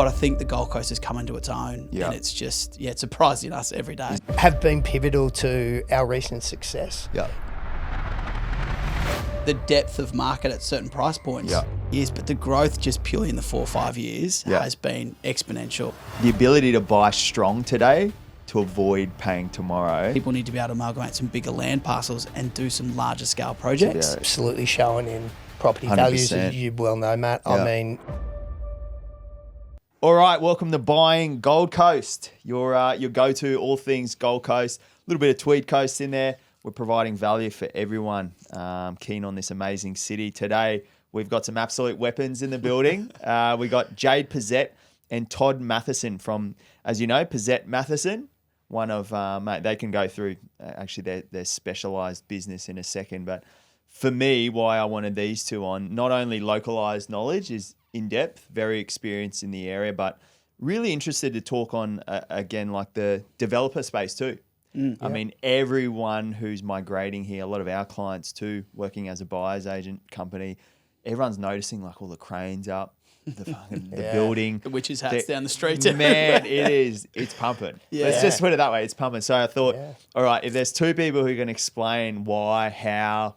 But I think the Gold Coast has come into its own, and it's just, it's surprising us every day. Have been pivotal to our recent success. Yeah. The depth of market at certain price points is, but the growth just purely in the 4 or 5 years has been exponential. The ability to buy strong today to avoid paying tomorrow. People need to be able to amalgamate some bigger land parcels and do some larger scale projects. Absolutely showing in property values, as you well know, Matt. I mean... All right, welcome to Buying Gold Coast, your go-to all things Gold Coast. A little bit of Tweed Coast in there. We're providing value for everyone keen on this amazing city. Today, we've got some absolute weapons in the building. We got Jayde, Pezet and Toddy Matheson from, as you know, Pezet Matheson. One of, mate, they can go through actually their specialised business in a second. But for me, why I wanted these two on, not only localised knowledge is in depth, very experienced in the area, but really interested to talk on, again, like the developer space too. I mean, everyone who's migrating here, a lot of our clients too, working as a buyer's agent company, everyone's noticing like all the cranes up, the building. The witches' hats down the street. Man, it's pumping. Let's just put it that way, it's pumping. So I thought, all right, if there's two people who can explain why, how,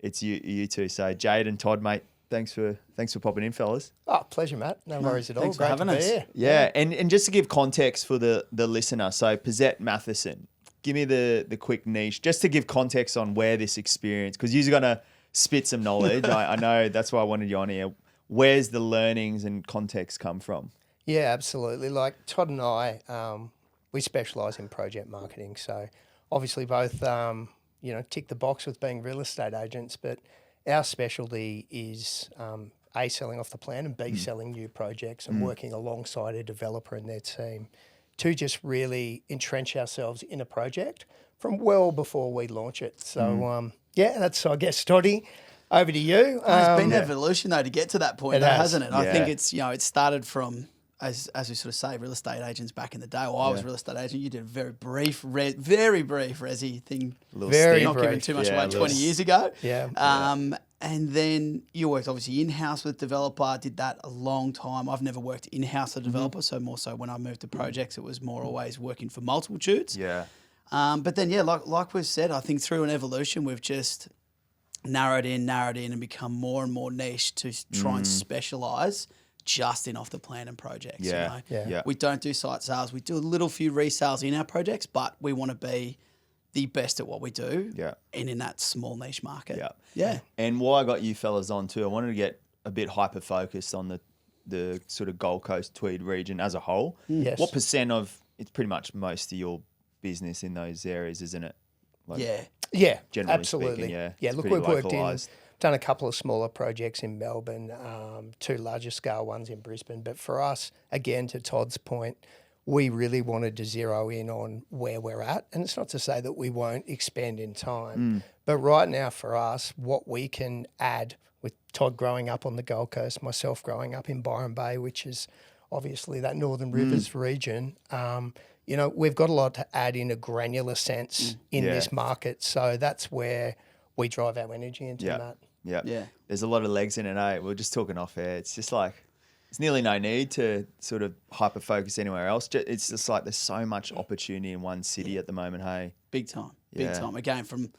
it's you two. So Jayde and Todd, mate, thanks for popping in, fellas. Oh, pleasure, Matt. No worries at all. Thanks for Great having to be us. here. Yeah, and just to give context for the listener, so Pezet Matheson, give me the quick niche, just to give context on where this experience, because you're going to spit some knowledge. I know that's why I wanted you on here. Where's the learnings and context come from? Yeah, absolutely. Like Todd and I, we specialise in project marketing. So obviously both, tick the box with being real estate agents, but our specialty is A, selling off the plan, and B, selling new projects and working alongside a developer and their team to just really entrench ourselves in a project from well before we launch it. So, that's, I guess, Toddy, over to you. It's been evolution, though, to get to that point, hasn't it? Yeah. I think it's, it started from, as we sort of say, real estate agents back in the day. Well, I was a real estate agent. You did a very brief resi thing. Not giving too much away 20 years ago. And then you worked obviously in-house with developer, did that a long time. I've never worked in-house as a developer, so more so when I moved to projects, it was more always working for multitudes. Yeah. But then, like we've said, I think through an evolution, we've just narrowed in and become more and more niche to try and specialise just in off the plan and projects. We don't do site sales. We do a little few resales in our projects, but we want to be the best at what we do and in that small niche market. And why I got you fellas on too, I wanted to get a bit hyper-focused on the sort of Gold Coast Tweed region as a whole. Yes. What percent of, it's pretty much most of your business in those areas, isn't it? Like, generally absolutely. Speaking, look, we've worked done a couple of smaller projects in Melbourne, 2 larger scale ones in Brisbane. But for us, again, to Todd's point, we really wanted to zero in on where we're at. And it's not to say that we won't expand in time. But right now for us, what we can add with Todd growing up on the Gold Coast, myself growing up in Byron Bay, which is obviously that Northern Rivers region, we've got a lot to add in a granular sense in this market. So that's where we drive our energy into, Matt. Yeah. There's a lot of legs in it, eh? We were just talking off air. It's just like, there's nearly no need to sort of hyper-focus anywhere else. It's just like there's so much opportunity in one city at the moment, hey? Big time. Again, from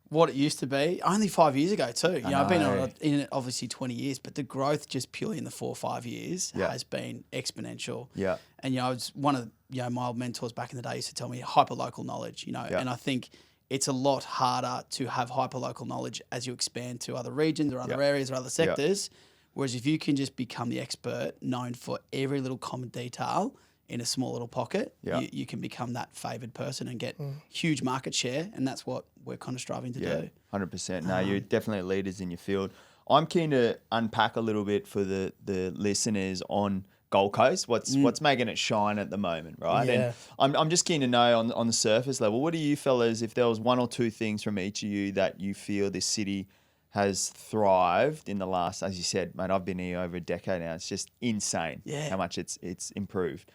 what it used to be, only 5 years ago too. I've been in it obviously 20 years, but the growth just purely in the 4 or 5 years has been exponential. Yeah. And, it's one of my old mentors back in the day used to tell me hyper-local knowledge, and I think it's a lot harder to have hyper-local knowledge as you expand to other regions or other areas or other sectors. Whereas if you can just become the expert known for every little common detail in a small little pocket, you can become that favoured person and get huge market share. And that's what we're kind of striving to do. 100%. No, you're definitely leaders in your field. I'm keen to unpack a little bit for the listeners on Gold Coast, what's making it shine at the moment, right? And I'm just keen to know on the surface level, what do you fellas, if there was one or two things from each of you that you feel this city has thrived in the last, as you said, mate, I've been here over a decade now. It's just insane how much it's improved.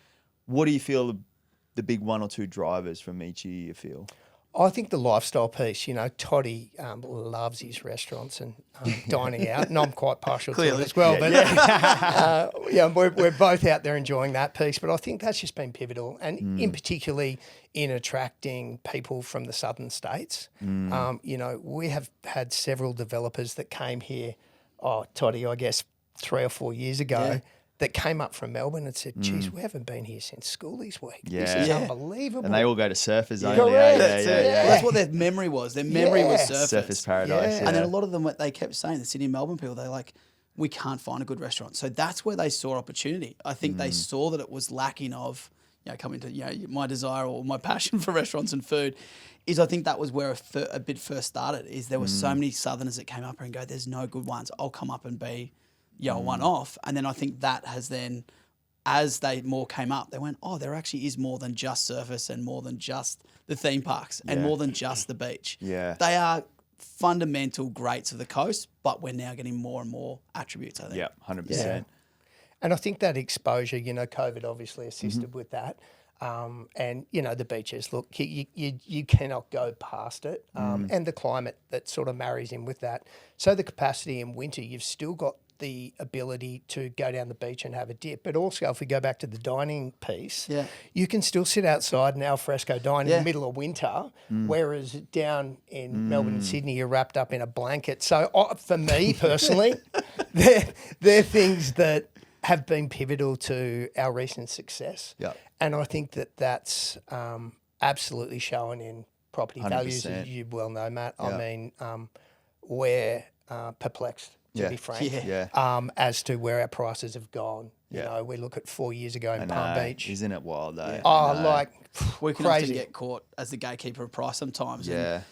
What do you feel the big one or two drivers from each of you feel? I think the lifestyle piece, Toddy loves his restaurants and dining out, and I'm quite partial to it as well. But we're both out there enjoying that piece. But I think that's just been pivotal, and in particularly in attracting people from the southern states. We have had several developers that came here, Toddy, I guess 3 or 4 years ago. That came up from Melbourne and said, geez, we haven't been here since school this week. This is unbelievable. And they all go to surfers only. Correct. Well, that's what their memory was. Their memory was surfers. Surfers paradise. And then a lot of them, what they kept saying, the Sydney and Melbourne people, they're like, we can't find a good restaurant. So that's where they saw opportunity. I think they saw that it was lacking of, coming to, my desire or my passion for restaurants and food is I think that was where a bit first started, is there were so many Southerners that came up here and go, there's no good ones. I'll come up and be one off. And then I think that has then, as they more came up, they went, there actually is more than just surface and more than just the theme parks and more than just the beach. Yeah. They are fundamental greats of the coast, but we're now getting more and more attributes, I think. Yeah, 100%. Yeah. And I think that exposure, COVID obviously assisted with that. And, the beaches, look, you cannot go past it. And the climate that sort of marries in with that. So the capacity in winter, you've still got the ability to go down the beach and have a dip. But also, if we go back to the dining piece, you can still sit outside and al fresco dine in the middle of winter, whereas down in Melbourne and Sydney, you're wrapped up in a blanket. So for me personally, they're things that have been pivotal to our recent success. Yep. And I think that's absolutely shown in property 100%. values, as you well know, Matt. Yep. I mean, we're perplexed, to be frank, as to where our prices have gone. We look at 4 years ago in Palm Beach. Isn't it wild, though? We can crazy. often get caught as the gatekeeper of price sometimes. Yeah. And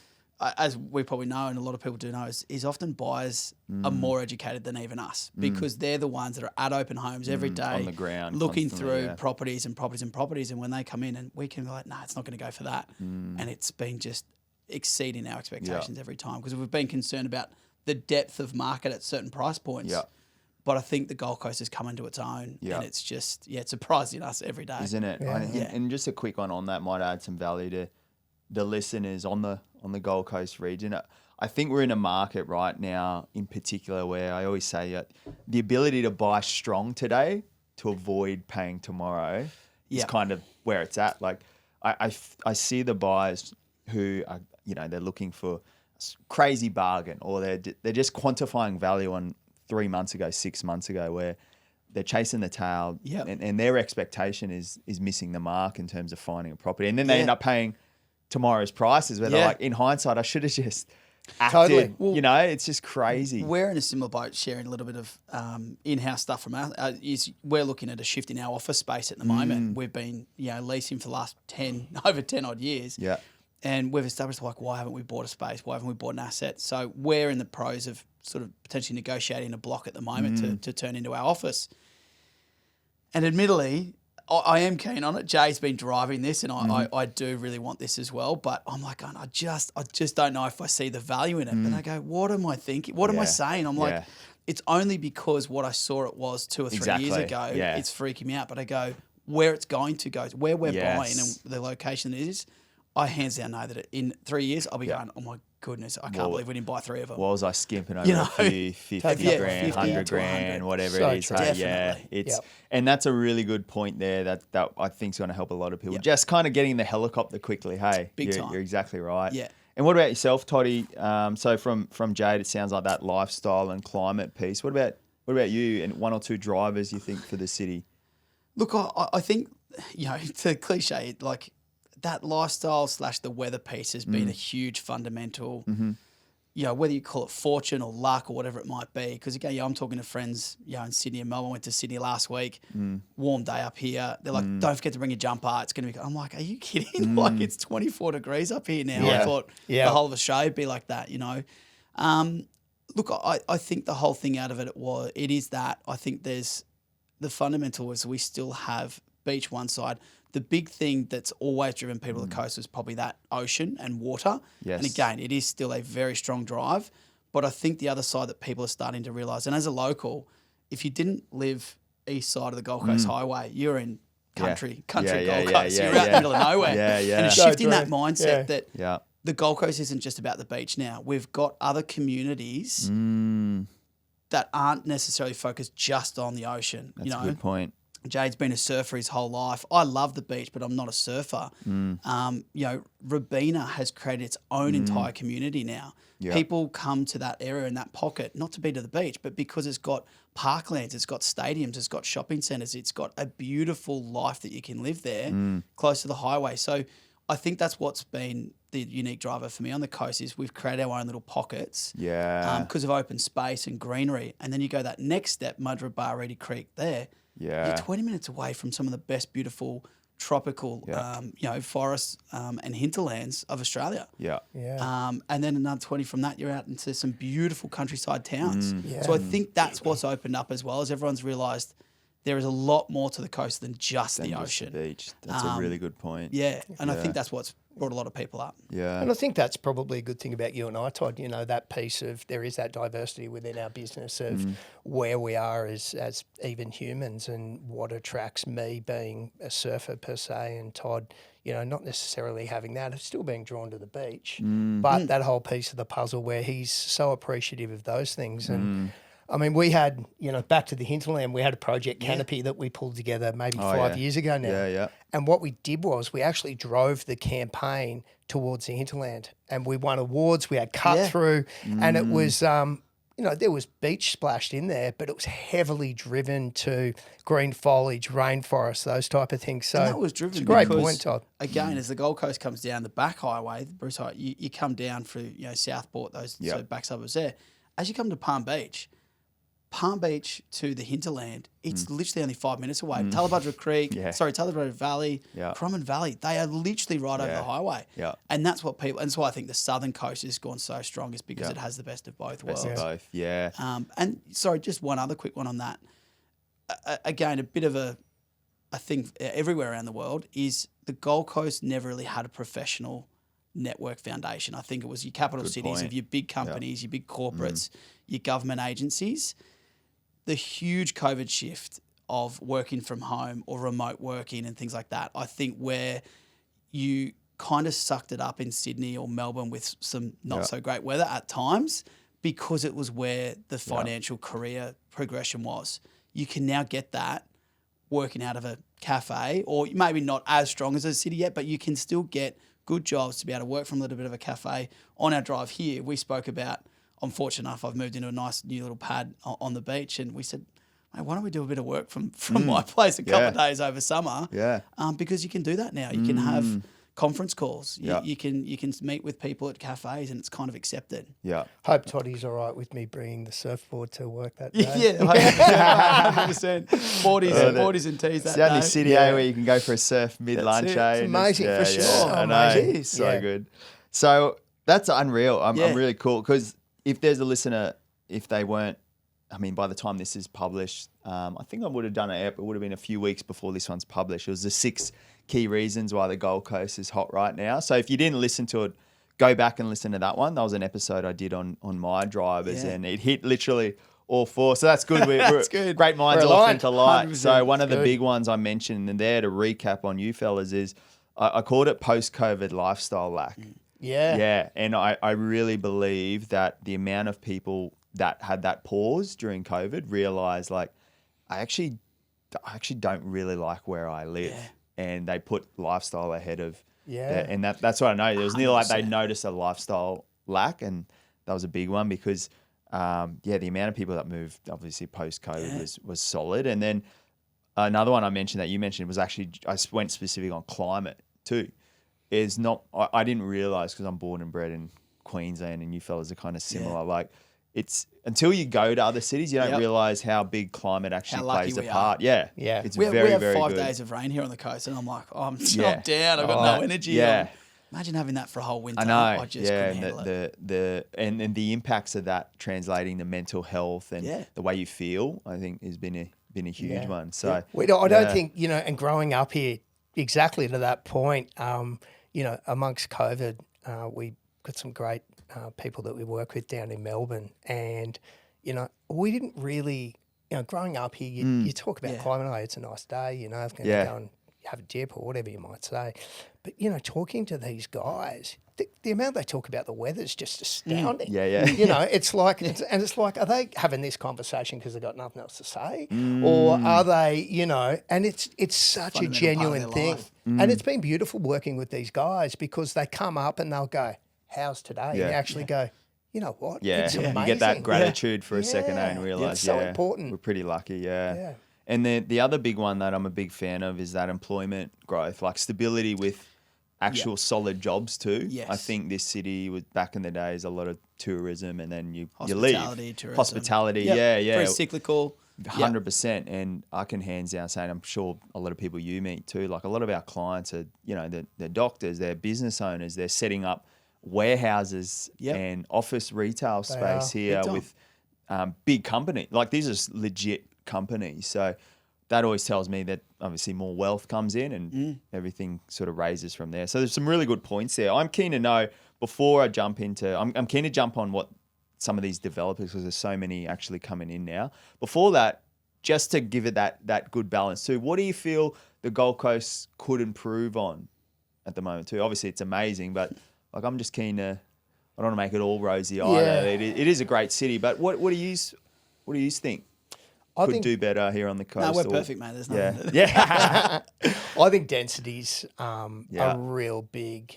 as we probably know, and a lot of people do know, is often buyers are more educated than even us, because they're the ones that are at open homes every day on the ground, looking through properties. And when they come in and we can be like, it's not going to go for that. And it's been just exceeding our expectations every time, because we've been concerned about the depth of market at certain price points. Yeah. But I think the Gold Coast has come into its own, and it's just, it's surprising us every day. Isn't it? Yeah. And just a quick one on that might add some value to the listeners on the Gold Coast region. I think we're in a market right now in particular where I always say the ability to buy strong today to avoid paying tomorrow is kind of where it's at. Like I see the buyers who are, they're looking for a crazy bargain, or they're just quantifying value on 3 months ago, 6 months ago, where they're chasing the tail and their expectation is missing the mark in terms of finding a property. And then they end up paying tomorrow's prices where they're like, in hindsight, I should have just acted. Totally. Well, it's just crazy. We're in a similar boat, sharing a little bit of in-house stuff from us. We're looking at a shift in our office space at the moment. We've been, leasing for the last over 10 odd years. Yeah. And we've established, why haven't we bought a space? Why haven't we bought an asset? So we're in the pros of sort of potentially negotiating a block at the moment to turn into our office. And admittedly, I am keen on it. Jay's been driving this, and I do really want this as well. But I'm like, I just don't know if I see the value in it. But I go, what am I thinking? What am I saying? I'm like, it's only because what I saw it was 2 or 3 years ago. Yeah. It's freaking me out. But I go, where it's going to go, where we're buying and the location it is, I hands down know that in 3 years I'll be going, oh my goodness, I can't believe we didn't buy 3 of them. What was I skimping over a few 50 grand, 100 grand, whatever it is. Definitely. And that's a really good point there that I think is going to help a lot of people. Just kind of getting the helicopter quickly. Hey, Big time. You're exactly right. Yeah. And what about yourself, Toddy? So from Jayde, it sounds like that lifestyle and climate piece. What about you and 1 or 2 drivers you think for the city? Look, I think, it's a cliche, like, that lifestyle / the weather piece has been a huge fundamental, whether you call it fortune or luck or whatever it might be. Because again, I'm talking to friends, in Sydney and Melbourne. I went to Sydney last week, warm day up here. They're like, don't forget to bring your jumper. It's going to be, I'm like, are you kidding? Like, it's 24 degrees up here now. I thought the whole of Australia would be like that, Look, I think the whole thing out of it is that I think there's the fundamental is we still have beach one side. The big thing that's always driven people to the coast is probably that ocean and water. Yes. And again, it is still a very strong drive. But I think the other side that people are starting to realise, and as a local, if you didn't live east side of the Gold Coast Highway, you're in country Gold Coast. You're out in the middle of nowhere. And it's shifting that mindset that the Gold Coast isn't just about the beach now. We've got other communities that aren't necessarily focused just on the ocean. That's a good point. Jayde's been a surfer his whole life. I love the beach, but I'm not a surfer. Robina has created its own entire community now. Yep. People come to that area in that pocket, not to be to the beach, but because it's got parklands, it's got stadiums, it's got shopping centres, it's got a beautiful life that you can live there close to the highway. So I think that's what's been the unique driver for me on the coast is we've created our own little pockets because of open space and greenery. And then you go that next step, Mudra Bar, Reedy Creek there. Yeah. You're 20 minutes away from some of the best beautiful tropical, forests and hinterlands of Australia. Yeah. And then another 20 from that, you're out into some beautiful countryside towns. So I think that's what's opened up as well, as everyone's realised there is a lot more to the coast than just the ocean. The beach. That's a really good point. Yeah. And I think that's what's brought a lot of people up. Yeah. And I think that's probably a good thing about you and I, Todd, that piece of there is that diversity within our business of where we are as even humans and what attracts me being a surfer per se and Todd, not necessarily having that, still being drawn to the beach, but that whole piece of the puzzle where he's so appreciative of those things. And I mean, we had, back to the hinterland, we had a project Canopy that we pulled together maybe 5 years ago now. Yeah. And what we did was we actually drove the campaign towards the hinterland and we won awards. We had cut through and it was, there was beach splashed in there, but it was heavily driven to green foliage, rainforest, those type of things. So and that was driven it's a great because, point, Todd. Again, as the Gold Coast comes down the back highway, the Bruce Highway, you come down through, Southport, those so back suburbs there. As you come to Palm Beach to the hinterland, it's literally only 5 minutes away. Tullabudra Creek, Tullabudra Valley, Crumman Valley, they are literally right over the highway. Yeah. And that's what and that's why I think the southern coast has gone so strong is because it has the best of both worlds. Best of both, yeah. And sorry, just one other quick one on that. Again, a bit of a thing everywhere around the world is the Gold Coast never really had a professional network foundation. I think it was your capital cities of your big companies, your big corporates, your government agencies. The huge COVID shift of working from home or remote working and things like that, I think where you kind of sucked it up in Sydney or Melbourne with some not so great weather at times because it was where the financial career progression was. You can now get that working out of a cafe or maybe not as strong as a city yet, but you can still get good jobs to be able to work from a little bit of a cafe. On our drive here, we spoke about, I'm fortunate enough, I've moved into a nice new little pad on the beach and we said, hey, why don't we do a bit of work from my place a couple of days over summer? Yeah. Because you can do that now. You can have conference calls. You can meet with people at cafes and it's kind of accepted. Yeah. Hope Toddy's all right with me bringing the surfboard to work that day. Yeah, 100%. 40s and tees that It's the only day. city where you can go for a surf mid-lunch. It's amazing for sure. Yeah, I know. Amazing. It's so good. So that's unreal. I'm really cool because if there's a listener, if they weren't, by the time this is published, I think I would have done it would have been a few weeks before this one's published. It was the 6 key reasons why the Gold Coast is hot right now. So if you didn't listen to it, go back and listen to that one. That was an episode I did on my drivers and it hit literally all 4. So that's good. We're good. Great minds all think alike. So one of the big ones I mentioned and there to recap on you fellas is I called it post-COVID lifestyle lack. Yeah. Yeah. And I really believe that the amount of people that had that pause during COVID realized I actually don't really like where I live. Yeah. And they put lifestyle ahead of and that's what I know. It was nearly like they noticed a lifestyle lack and that was a big one because the amount of people that moved obviously post-COVID was solid. And then another one I mentioned that you mentioned was actually I went specific on climate too. Is not I didn't realize because I'm born and bred in Queensland and you fellas are kind of similar. Like it's until you go to other cities, you don't realize how big climate actually plays a part. Yeah. It's we very, have very 5 good. days of rain here on the coast, and I'm like, I'm down. I've got no energy. Yeah. Imagine having that for a whole winter. I know. I just couldn't handle it. And the impacts of that translating to mental health and the way you feel, I think has been a huge one. So I don't think and growing up here, exactly to that point. Amongst COVID, we got some great people that we work with down in Melbourne, and we didn't really, growing up here, you talk about climate. Oh, it's a nice day. I'm going to go and have a dip or whatever you might say. But, talking to these guys, the amount they talk about the weather is just astounding. Yeah. It's like, are they having this conversation because they've got nothing else to say? Or are they, and it's such a Fundamental part of genuine their thing. life. And it's been beautiful working with these guys because they come up and they'll go, how's today? And they actually go, you know what? Yeah, It's amazing. you get that gratitude for a second and realise, it's so important. we're pretty lucky, Yeah. And then the other big one that I'm a big fan of is that employment growth, like stability with actual solid jobs too. Yes. I think this city was back in the days a lot of tourism, and then you Hospitality, leave. tourism. Hospitality, Yep. yeah. Very cyclical. 100%. And I can hands down say, and I'm sure a lot of people you meet too, like a lot of our clients are, they're doctors, they're business owners, they're setting up warehouses and office retail space here with big company. Like these are legit companies. So that always tells me that obviously more wealth comes in and everything sort of raises from there. So there's some really good points there. I'm keen to know before I jump into, I'm keen to jump on what some of these developers, because there's so many actually coming in now. Before that, just to give it that good balance too, what do you feel the Gold Coast could improve on at the moment too? Obviously it's amazing, but like I'm just keen to, I don't want to make it all rosy either. It is a great city, but what do you think? I Could think do better here on the coast. No, we're perfect, mate. There's nothing. Yeah. I think density's a real big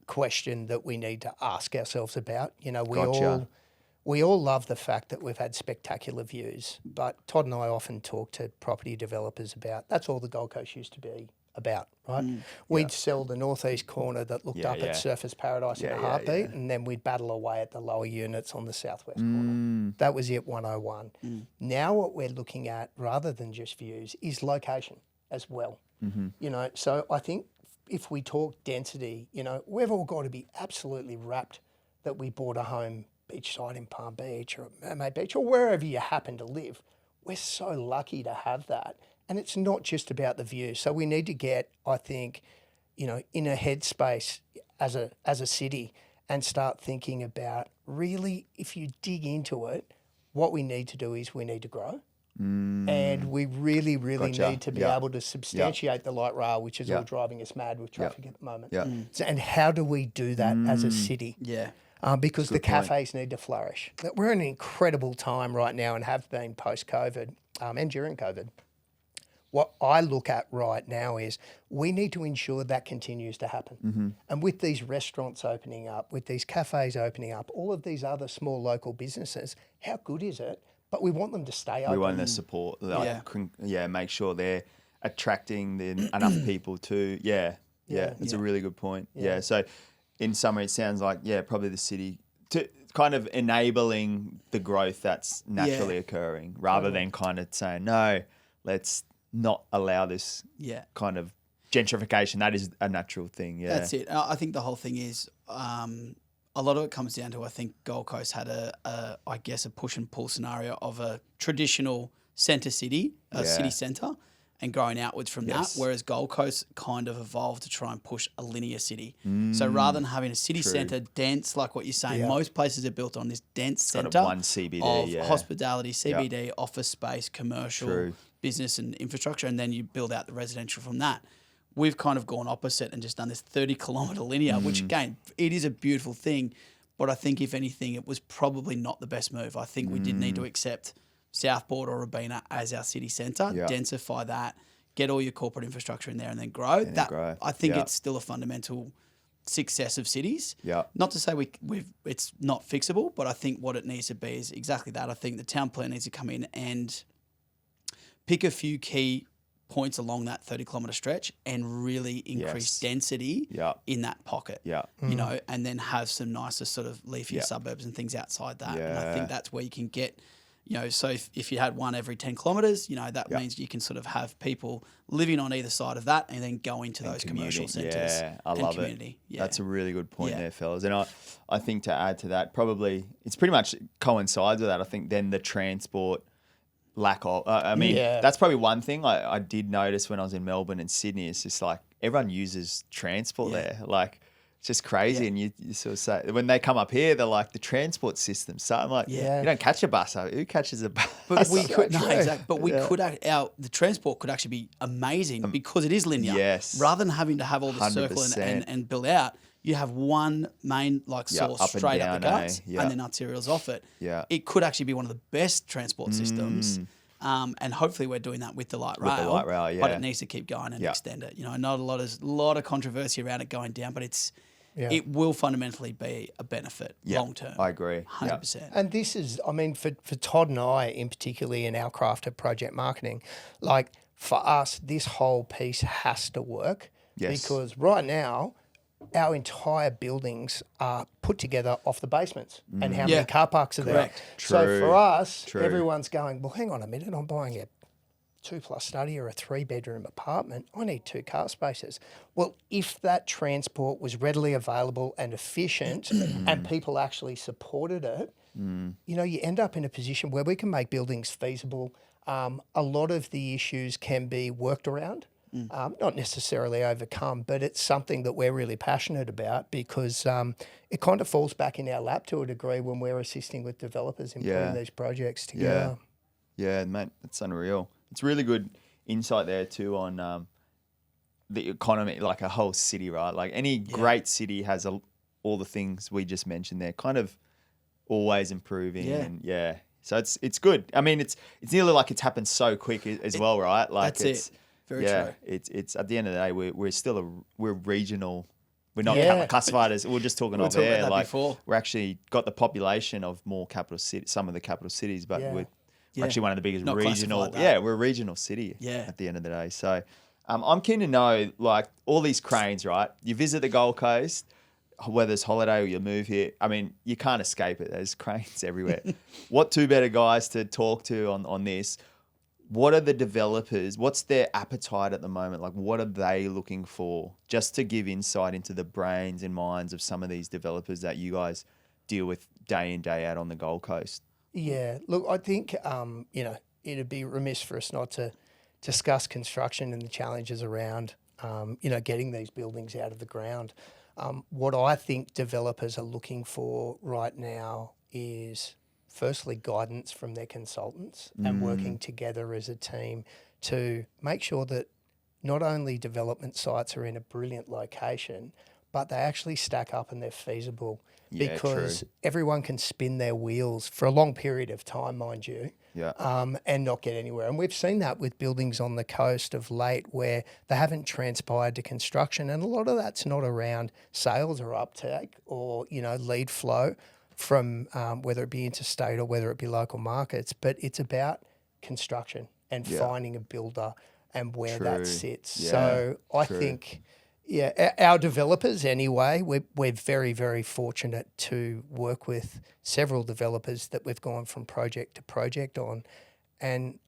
question that we need to ask ourselves about. We all love the fact that we've had spectacular views, but Todd and I often talk to property developers about that's all the Gold Coast used to be about, right? We'd sell the northeast corner that looked up at Surfers Paradise in a heartbeat, and then we'd battle away at the lower units on the southwest corner. That was it 101. Now what we're looking at, rather than just views, is location as well. So I think if we talk density, we've all got to be absolutely rapt that we bought a home beachside in Palm Beach or Mermaid Beach or wherever you happen to live. We're so lucky to have that. And it's not just about the view. So we need to get, I think, in a headspace as a city and start thinking about really, if you dig into it, what we need to do is we need to grow. And we really, really need to be able to substantiate the light rail, which is all driving us mad with traffic at the moment. So, and how do we do that as a city? Because the cafes need to flourish. We're in an incredible time right now and have been post-COVID and during COVID. What I look at right now is we need to ensure that continues to happen. And with these restaurants opening up, with these cafes opening up, all of these other small local businesses, how good is it? But we want them to stay open. We want their support. Make sure they're attracting enough people to, it's a really good point. So in summary, it sounds like, probably the city to kind of enabling the growth that's naturally occurring rather than kind of saying, no, let's not allow this kind of gentrification. That is a natural thing. That's it. I think the whole thing is a lot of it comes down to, I think Gold Coast had a push and pull scenario of a traditional centre city, city centre, and growing outwards from that, whereas Gold Coast kind of evolved to try and push a linear city. So rather than having a city centre dense, like what you're saying, most places are built on this dense centre of one CBD, of hospitality, CBD, office space, commercial, business and infrastructure, and then you build out the residential from that. We've kind of gone opposite and just done this 30-kilometre linear, which again, it is a beautiful thing, but I think if anything, it was probably not the best move. I think we did need to accept Southport or Robina as our city centre, densify that, get all your corporate infrastructure in there and then grow. I think it's still a fundamental success of cities. Not to say it's not fixable, but I think what it needs to be is exactly that. I think the town plan needs to come in and pick a few key points along that 30-kilometre stretch and really increase density in that pocket, and then have some nicer sort of leafier suburbs and things outside that. And I think that's where you can get, so if you had one every 10 kilometres, that means you can sort of have people living on either side of that and then go into those commercial centres. I love it. That's a really good point there, fellas. And I think to add to that, probably it's pretty much coincides with that. I think then the transport lack of, that's probably one thing I did notice when I was in Melbourne and Sydney. It's just like everyone uses transport there. Like It's just crazy. And you sort of say, when they come up here, they're like, the transport system. So I'm like, you don't catch a bus. Who catches a bus? But we could, exactly. But we could, the transport could actually be amazing because it is linear. Yes. Rather than having to have all this circle and build out, you have one main source straight up the guts and then arterials off it. Yeah. It could actually be one of the best transport systems. And hopefully we're doing that with the light rail. With the light rail, yeah. But it needs to keep going and extend it. Not a lot of controversy around it going down, but it will fundamentally be a benefit long term. I agree. 100%. And this is, I mean, for Todd and I, in particularly in our craft of project marketing, like for us, this whole piece has to work. Yes. Because right now, our entire buildings are put together off the basements and how many car parks are there. So for us, everyone's going, well, hang on a minute, I'm buying a 2+ study or a 3-bedroom apartment. I need 2 car spaces. Well, if that transport was readily available and efficient and people actually supported it, you end up in a position where we can make buildings feasible. A lot of the issues can be worked around. Not necessarily overcome, but it's something that we're really passionate about because it kind of falls back in our lap to a degree when we're assisting with developers in putting these projects together. Yeah, mate, it's unreal. It's really good insight there too on the economy, like a whole city, right? Like any great city has all the things we just mentioned there, kind of always improving. And so it's good. I mean, it's nearly like it's happened so quick as well, right? Like that's it. Very true. It's at the end of the day, we're still we're regional. We're not classified as, we were just talking over there. Like before. We're actually got the population of more capital cities, some of the capital cities, but we're actually one of the biggest not regional. Yeah, we're a regional city at the end of the day. So I'm keen to know, like, all these cranes, right? You visit the Gold Coast, whether it's holiday or you move here, I mean, you can't escape it. There's cranes everywhere. What two better guys to talk to on this? What are the developers? What's their appetite at the moment? Like, what are they looking for? Just to give insight into the brains and minds of some of these developers that you guys deal with day in, day out on the Gold Coast. Yeah, look, I think, it'd be remiss for us not to discuss construction and the challenges around, getting these buildings out of the ground. What I think developers are looking for right now is, firstly, guidance from their consultants and working together as a team to make sure that not only development sites are in a brilliant location, but they actually stack up and they're feasible. Yeah, because everyone can spin their wheels for a long period of time, mind you, and not get anywhere. And we've seen that with buildings on the coast of late where they haven't transpired to construction. And a lot of that's not around sales or uptake or, lead flow from whether it be interstate or whether it be local markets, but it's about construction and finding a builder and where that sits. Yeah, so I think, our developers anyway, we're very, very fortunate to work with several developers that we've gone from project to project on. And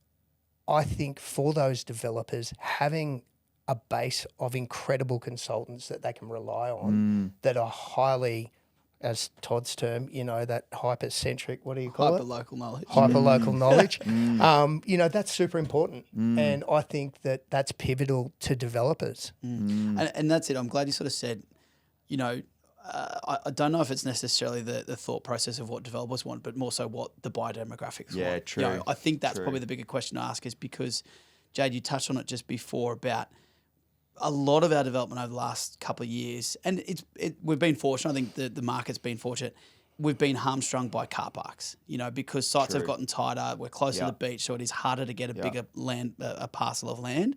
I think for those developers, having a base of incredible consultants that they can rely on that are highly, as Todd's term, that hypercentric, what do you call it? Hyperlocal knowledge. Hyperlocal knowledge. That's super important. And I think that that's pivotal to developers. And that's it. I'm glad you sort of said, I don't know if it's necessarily the thought process of what developers want, but more so what the buyer demographics want. Yeah, true. I think that's probably the bigger question to ask is because, Jayde, you touched on it just before about a lot of our development over the last couple of years, and we've been fortunate. I think the market's been fortunate. We've been hamstrung by car parks, because sites have gotten tighter. We're closer to the beach, so it is harder to get a bigger a parcel of land.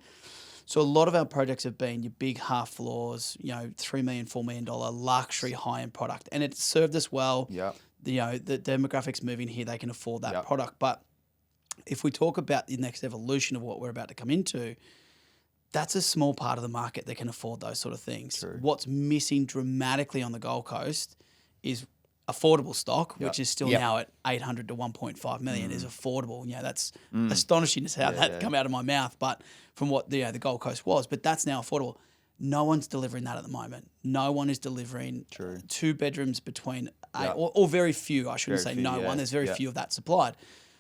So a lot of our projects have been your big half floors, $3 million, $4 million luxury high-end product, and it's served us well. Yeah. The demographics moving here, they can afford that product. But if we talk about the next evolution of what we're about to come into, that's a small part of the market that can afford those sort of things. True. What's missing dramatically on the Gold Coast is affordable stock, which is still now at 800 to 1.5 million is affordable. That's astonishing to how that come out of my mouth, but from what the Gold Coast was, but that's now affordable. No one's delivering that at the moment. No one is delivering 2 bedrooms between or very few. I shouldn't say no one. There's very few of that supplied.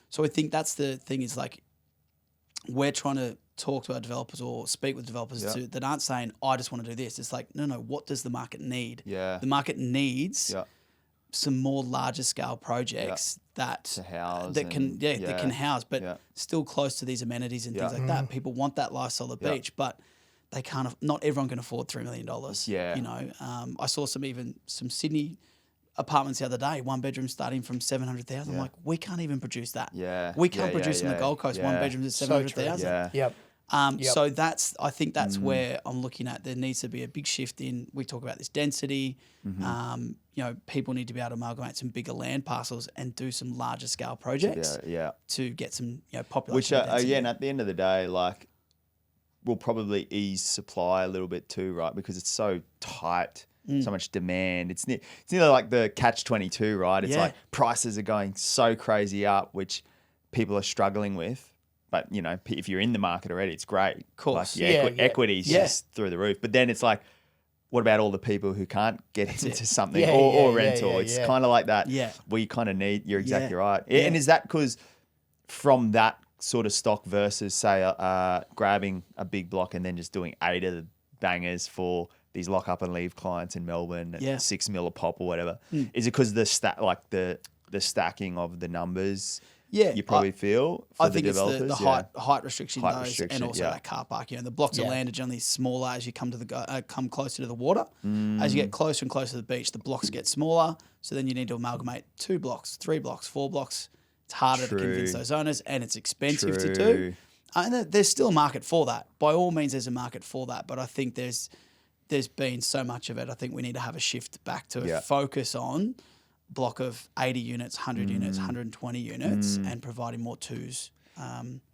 So I think that's the thing is like we're trying to talk to our developers or speak with developers Yeah. that aren't saying, I just want to do this. It's like, no, what does the market need? Yeah. The market needs Yeah. some more larger scale projects that To house that can and- that can house, but Yeah. still close to these amenities and things Yeah. like that. People want that lifestyle at the Yeah. beach, but they can't. Not everyone can afford $3 million. Yeah. You know, I saw some Sydney apartments the other day, one bedroom starting from 700,000. I'm Yeah. like, we can't even produce that. Yeah. We can't Yeah, produce on the yeah, Gold Coast one yeah. bedrooms at So 700,000. Yeah. Yep. Yep. So I think that's where I'm looking at. There needs to be a big shift in. We talk about this density. You know, people need to be able to amalgamate some bigger land parcels and do some larger scale projects Yeah. to get some population. Which density. again, at the end of the day, like, will probably ease supply a little bit too, right? Because it's so tight, so much demand. It's nearly like the catch-22, right? It's Yeah. like prices are going so crazy up, which people are struggling with. But, you know, if you're in the market already, it's great. Of course. Like, Yeah, yeah. equity's Yeah. just through the roof. But then it's like, what about all the people who can't get into something Yeah, or yeah, rental? yeah, It's yeah. kind of like that. Yeah. We kind of need, you're exactly Yeah. right. Yeah. And is that because from that sort of stock versus, say, grabbing a big block and then just doing 8 of the bangers for these lock up and leave clients in Melbourne at Yeah. $6 mil a pop or whatever? Is it because the stacking of the numbers? Yeah, You probably feel for I the think it's developers? the height restriction, Height those, restriction, and also yeah. that car park. You know, the blocks of Yeah. land are generally smaller as you come to come closer to the water. As you get closer and closer to the beach, the blocks get smaller. So then you need to amalgamate 2 blocks, 3 blocks, 4 blocks. It's harder to convince True. those owners, and it's expensive to True. do. And there's still a market for that. By all means, there's a market for that. But I think there's been so much of it. I think we need to have a shift back to Yeah. a focus on block of 80 units, 100 units, 120 units, and providing more twos.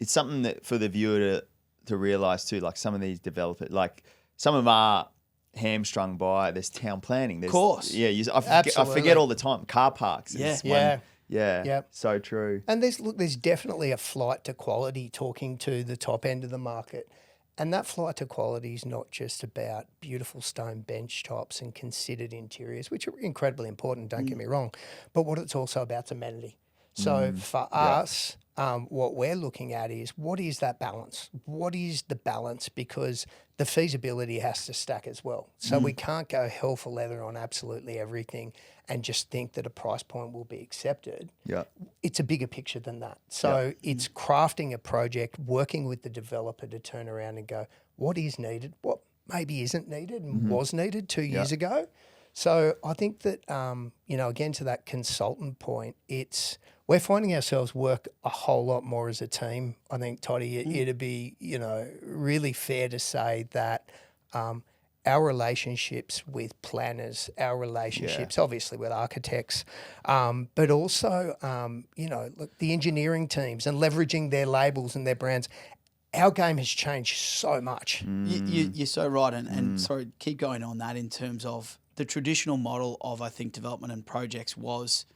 It's something that for the viewer to realize too, like some of these developers, like some of them are hamstrung by this town planning. There's, Course. Yeah. I Absolutely. forget all the time. Car parks. Yeah. Is Yeah. One, yeah. Yep. So true. And there's definitely a flight to quality talking to the top end of the market. And that flight to quality is not just about beautiful stone bench tops and considered interiors, which are incredibly important, don't get me wrong, but what it's also about is amenity. So for us, what we're looking at is what is that balance? What is the balance? Because the feasibility has to stack as well. So we can't go hell for leather on absolutely everything and just think that a price point will be accepted. Yeah. It's a bigger picture than that. So it's crafting a project, working with the developer to turn around and go, what is needed, what maybe isn't needed and was needed 2 years ago. So I think that, again, to that consultant point, we're finding ourselves work a whole lot more as a team. I think, Toddy, it'd be, really fair to say that our relationships with planners, our relationships obviously with architects, but also, look, the engineering teams and leveraging their labels and their brands. Our game has changed so much. You're so right. And sorry, keep going on that in terms of the traditional model of, I think, development and projects was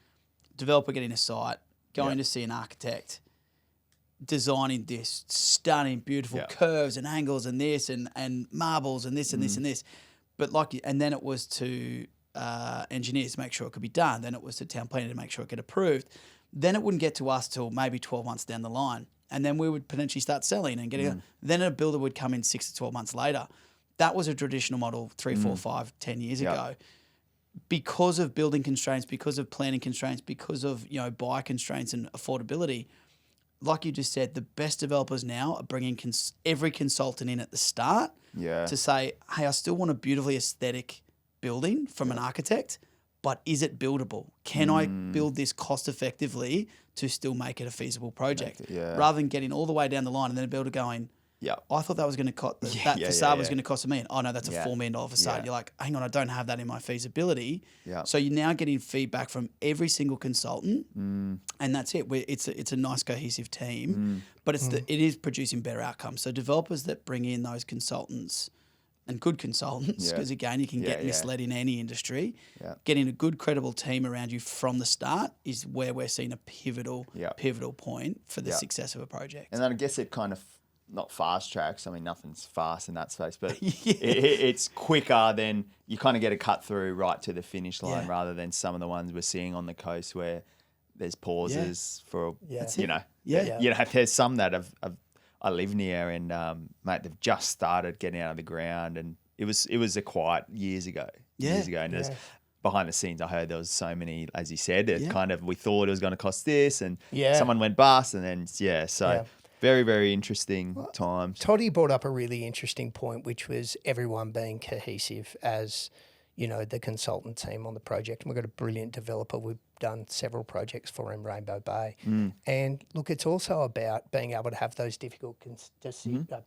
developer getting a site, going to see an architect, designing this stunning, beautiful curves and angles and this and marbles and this and this and this. But and then it was to engineers to make sure it could be done. Then it was to town planning to make sure it get approved. Then it wouldn't get to us till maybe 12 months down the line. And then we would potentially start selling and getting then a builder would come in 6 to 12 months later. That was a traditional model 3, 4, 5, 10 years ago. Because of building constraints, because of planning constraints, because of buyer constraints and affordability, like you just said, the best developers now are bringing every consultant in at the start to say, hey, I still want a beautifully aesthetic building from an architect, but is it buildable? Can I build this cost effectively to still make it a feasible project? Rather than getting all the way down the line and then a builder going, I thought that was going to cost, that facade was going to to cost $1 million. Oh no, that's a $4 million facade. You're like, hang on, I don't have that in my feasibility. So you're now getting feedback from every single consultant, and that's it. It's a nice cohesive team, but it is producing better outcomes. So developers that bring in those consultants and good consultants, because again, you can get misled in any industry. Getting a good, credible team around you from the start is where we're seeing a pivotal point for the success of a project. And then I guess it kind of not fast tracks. I mean, nothing's fast in that space, but it's quicker than you kind of get a cut through right to the finish line rather than some of the ones we're seeing on the coast where there's pauses for, there's some that have I live near, and mate, they've just started getting out of the ground, and it was a quiet years ago. And there's behind the scenes, I heard there was so many, as you said, it kind of, we thought it was going to cost this, and someone went bust, and then very, very interesting times. Toddy brought up a really interesting point, which was everyone being cohesive as, the consultant team on the project. And we've got a brilliant developer. We've done several projects for him, Rainbow Bay. And look, it's also about being able to have those difficult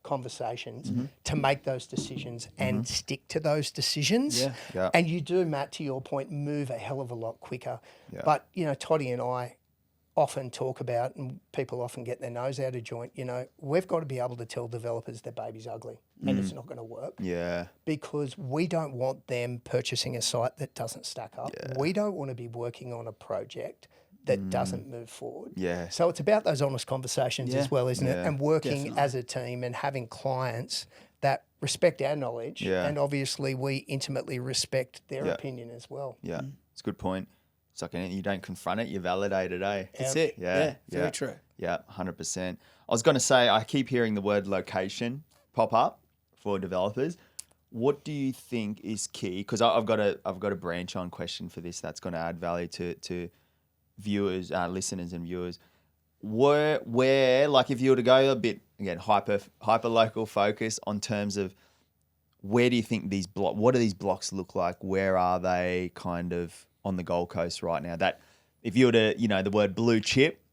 conversations to make those decisions and stick to those decisions. And you do, Matt, to your point, move a hell of a lot quicker. But, Toddy and I often talk about, and people often get their nose out of joint, we've got to be able to tell developers their baby's ugly and it's not going to work. Because we don't want them purchasing a site that doesn't stack up. We don't want to be working on a project that doesn't move forward. So it's about those honest conversations as well, isn't it? And working as a team and having clients that respect our knowledge, and obviously we intimately respect their opinion as well. It's a good point. It's like you don't confront it, you validate it, eh? That's it. Very true. 100%. I was going to say, I keep hearing the word location pop up for developers. What do you think is key? Because I've got a branch on question for this that's going to add value to viewers, listeners and viewers. Where, like if you were to go a bit, again, hyper local focus on terms of where do you think what do these blocks look like? Where are they kind of on the Gold Coast right now? That if you were to, the word blue chip,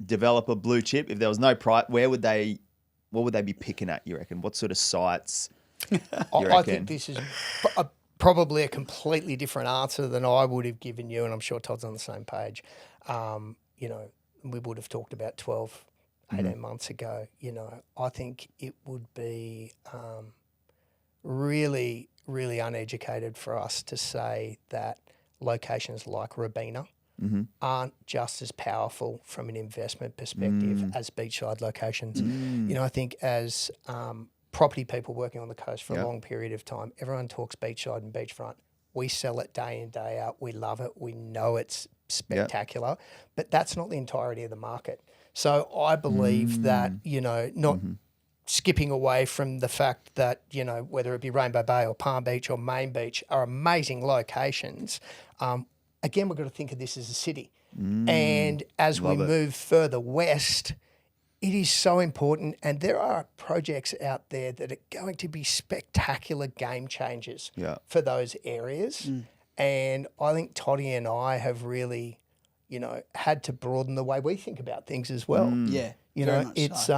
developer blue chip, if there was no price, what would they be picking at, you reckon? What sort of sites you reckon? I think this is probably a completely different answer than I would have given you, and I'm sure Todd's on the same page. We would have talked about 12, 18 months ago. I think it would be really, really uneducated for us to say that locations like Robina aren't just as powerful from an investment perspective as beachside locations. I think as property people working on the coast for a long period of time, everyone talks beachside and beachfront. We sell it day in, day out. We love it. We know it's spectacular, but that's not the entirety of the market. So I believe that, not skipping away from the fact that, whether it be Rainbow Bay or Palm Beach or Main Beach are amazing locations. Again, we've got to think of this as a city. And as we move further west, it is so important. And there are projects out there that are going to be spectacular game changers for those areas. And I think Toddy and I have really, had to broaden the way we think about things as well. It's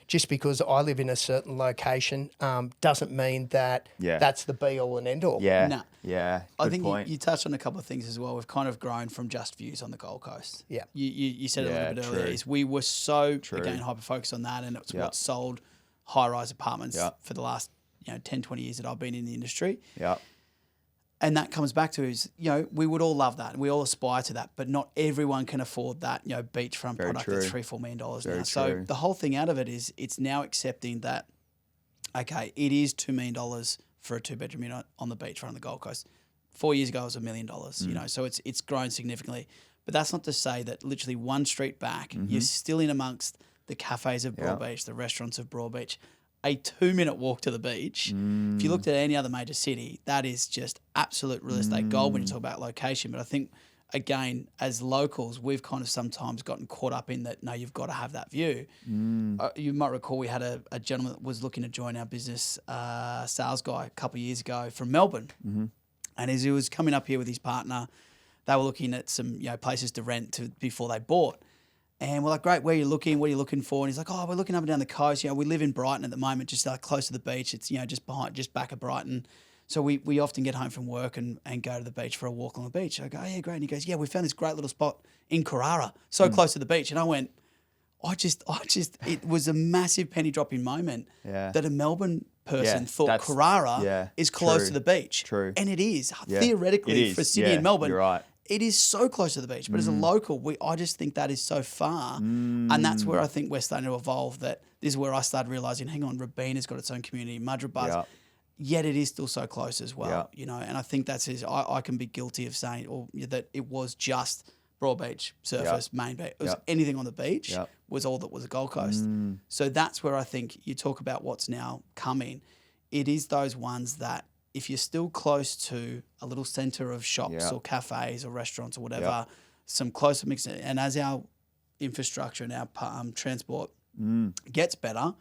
just because I live in a certain location doesn't mean that that's the be all and end all. I think you touched on a couple of things as well. We've kind of grown from just views on the Gold Coast. You said it a little bit earlier. Is we were so again hyper focused on that, and it's what sold high rise apartments for the last 10, 20 years that I've been in the industry. And that comes back to is, we would all love that and we all aspire to that, but not everyone can afford that, beachfront product that's $3-4 million now. So the whole thing out of it is it's now accepting that, okay, it is $2 million for a 2-bedroom unit on the beachfront on the Gold Coast. 4 years ago it was $1 million, so it's grown significantly. But that's not to say that literally one street back, you're still in amongst the cafes of Broadbeach, the restaurants of Broadbeach. A 2-minute walk to the beach. If you looked at any other major city, that is just absolute real estate gold when you talk about location. But I think, again, as locals, we've kind of sometimes gotten caught up in that, no, you've got to have that view. You might recall we had a gentleman that was looking to join our business, sales guy, a couple of years ago from Melbourne. And as he was coming up here with his partner, they were looking at some places to rent before they bought. And we're like, great, where are you looking? What are you looking for? And he's like, we're looking up and down the coast. We live in Brighton at the moment, just close to the beach. It's, just back of Brighton. So we often get home from work and go to the beach for a walk on the beach. I go, yeah, great. And he goes, we found this great little spot in Carrara, so close to the beach. And I went, it was a massive penny dropping moment that a Melbourne person thought Carrara is close to the beach. And it is. Theoretically, for Sydney and Melbourne. You're right. It is so close to the beach, but as a local, I just think that is so far. And that's where I think we're starting to evolve. That this is where I started realising, hang on, Robina's got its own community, Mudra Buzz, yet it is still so close as well, And I think that's I can be guilty of saying that it was just Broadbeach, Surfers, Main Beach. It was anything on the beach was all that was a Gold Coast. So that's where I think you talk about what's now coming. It is those ones that if you're still close to a little centre of shops or cafes or restaurants or whatever, some closer mix, and as our infrastructure and our transport gets better,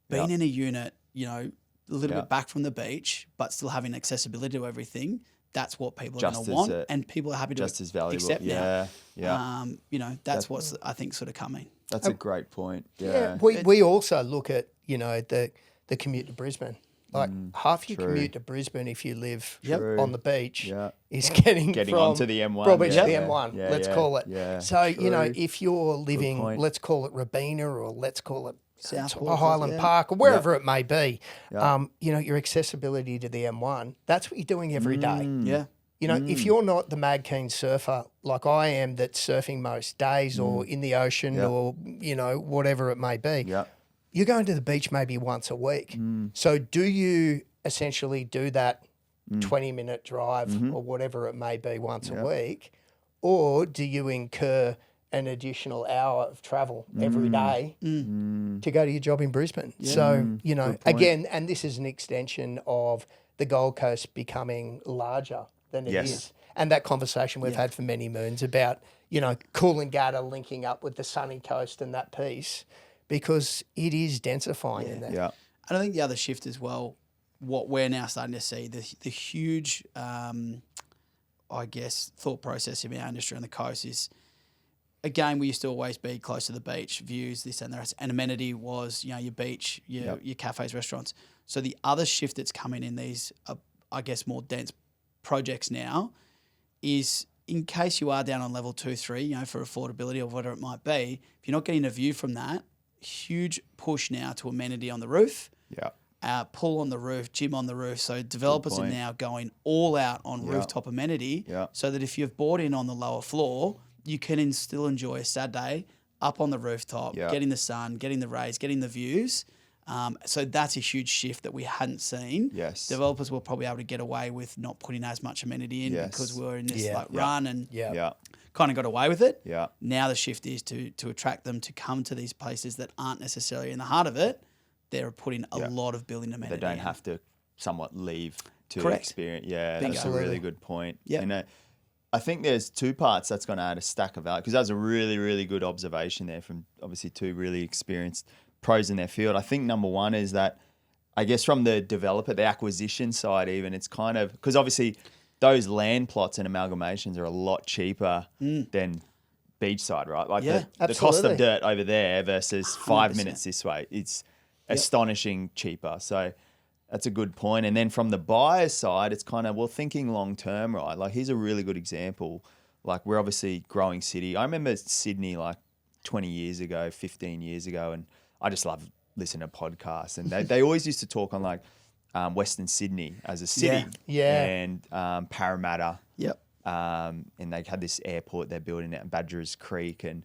being in a unit, you know, a little bit back from the beach, but still having accessibility to everything, that's what people are going to want, and people are happy to just as valuable. accept now. You know, that's what's I think sort of coming. That's a great point. Yeah. We also look at, you know, the commute to Brisbane. Like half your commute to Brisbane, if you live on the beach, is getting from onto the M1. Broadbeach to the M1, let's call it. Yeah. So, you know, if you're living, let's call it Robina, or let's call it Highland Park, or wherever it may be, you know, your accessibility to the M1, that's what you're doing every day. Yeah. You know, if you're not the mad keen surfer like I am, that's surfing most days or in the ocean or, you know, whatever it may be, you're going to the beach maybe once a week. So do you essentially do that 20-minute drive or whatever it may be once a week, or do you incur an additional hour of travel every day to go to your job in Brisbane? So, you know, again, and this is an extension of the Gold Coast becoming larger than it is. And that conversation we've had for many moons about, you know, Coolangatta linking up with the sunny coast and that piece, because it is densifying in there. And I think the other shift as well, what we're now starting to see, the huge, I guess, thought process in our industry on the coast is, again, we used to always be close to the beach, views, this and that, and amenity was, you know, your beach, your cafes, restaurants. So the other shift that's coming in these, I guess, more dense projects now is, in case you are down on level 2, 3, you know, for affordability or whatever it might be, if you're not getting a view from that, huge push now to amenity on the roof. Pool on the roof, gym on the roof. So developers are now going all out on rooftop amenity so that if you've bought in on the lower floor, you can still enjoy a Saturday up on the rooftop, getting the sun, getting the rays, getting the views. So that's a huge shift that we hadn't seen. Developers were probably able to get away with not putting as much amenity in because we were in this run and kind of got away with it. Now the shift is to attract them to come to these places that aren't necessarily in the heart of it. They're putting a lot of building amenity. They don't have to somewhat leave to experience. Bingo. That's a really good point. And I think there's two parts that's going to add a stack of value, because that's a really, really good observation there from obviously two really experienced pros in their field. I think number one is that, I guess from the developer, the acquisition side even, it's kind of, because obviously those land plots and amalgamations are a lot cheaper than beachside, right? Like the cost of dirt over there versus 5 minutes this way, it's astonishing cheaper. So that's a good point. And then from the buyer side, it's kind of, well, thinking long term, right? Like, here's a really good example. Like, we're obviously growing city. I remember Sydney like 20 years ago, 15 years ago, and I just love listening to podcasts. And they always used to talk on like Western Sydney as a city and Parramatta. And they had this airport they're building at Badger's Creek, and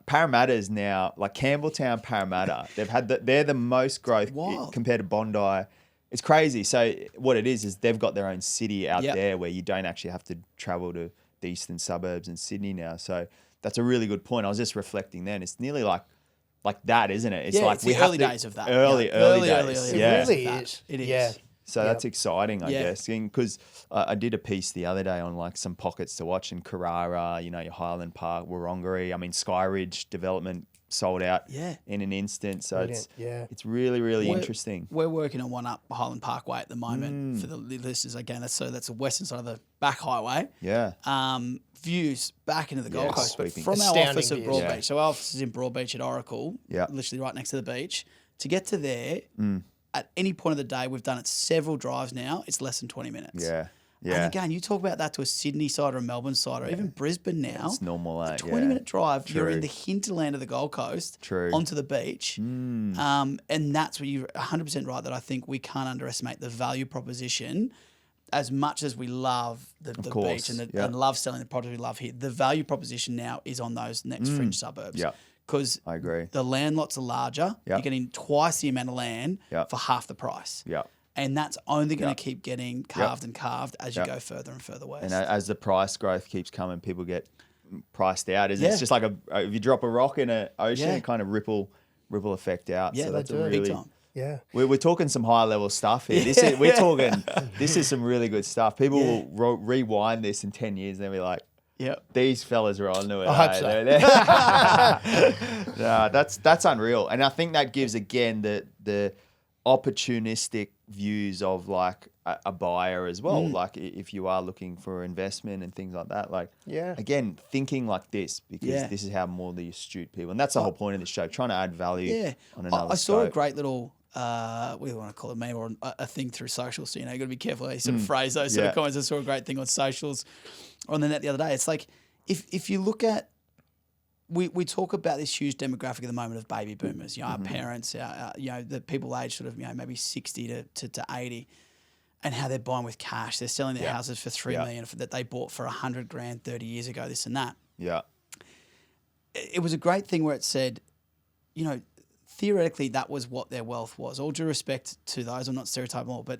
Parramatta is now like Campbelltown, Parramatta. They're the most growth compared to Bondi. It's crazy. So what it is they've got their own city out there where you don't actually have to travel to the eastern suburbs in Sydney now. So that's a really good point. I was just reflecting then. It's nearly like that, isn't it? It's like it's the early days of that. Early days. It really is. It is. Yeah. So that's exciting, I guess, because I did a piece the other day on like some pockets to watch in Carrara, you know, your Highland Park, Wurrungeree. I mean, Skyridge development sold out in an instant. So it's really, really interesting. We're working on one up Highland Parkway at the moment for the listeners. Again, that's the western side of the back highway. Views back into the Gold Coast, but from our office at Broadbeach. So our office is in Broadbeach at Oracle, literally right next to the beach. To get to there, at any point of the day, we've done it several drives now. It's less than 20 minutes. And again, you talk about that to a Sydney side or a Melbourne side or even Brisbane now. It's normal. A 20-minute drive, you're in the hinterland of the Gold Coast onto the beach. And that's where you're 100% right that I think we can't underestimate the value proposition. As much as we love the beach and love selling the product we love here, the value proposition now is on those next fringe suburbs. Because I agree. The land lots are larger. You're getting twice the amount of land for half the price. And that's only going to keep getting carved and carved as you go further and further west. And as the price growth keeps coming, people get priced out, isn't it? Yeah. It's just like if you drop a rock in an ocean, Yeah. it kind of ripple effect out. Yeah, so that's they do. a really Big time. Yeah. we're talking some high level stuff here. This is some really good stuff. People will rewind this in 10 years and they'll be like, Yeah. these fellas are onto it. I hope so. No, that's unreal. And I think that gives again the opportunistic views of like a buyer as well. Like if you are looking for investment and things like that, like again, thinking like this, because this is how more the astute people, and that's the whole point of this show, trying to add value on another I saw a scope. great little we want to call it meme or a thing through socials. So, you know, you got to be careful how you sort of phrase those sort of comments. I saw a great thing on socials on the net the other day. It's like if you look at we talk about this huge demographic at the moment of baby boomers, you know, our parents, our you know, the people aged sort of, you know, maybe 60 to 80, and how they're buying with cash. They're selling their houses for $3 million that they bought for $100,000 30 years ago, this and that. Yeah. It was a great thing where it said, you know, theoretically that was what their wealth was. All due respect to those, I'm not stereotyping all, but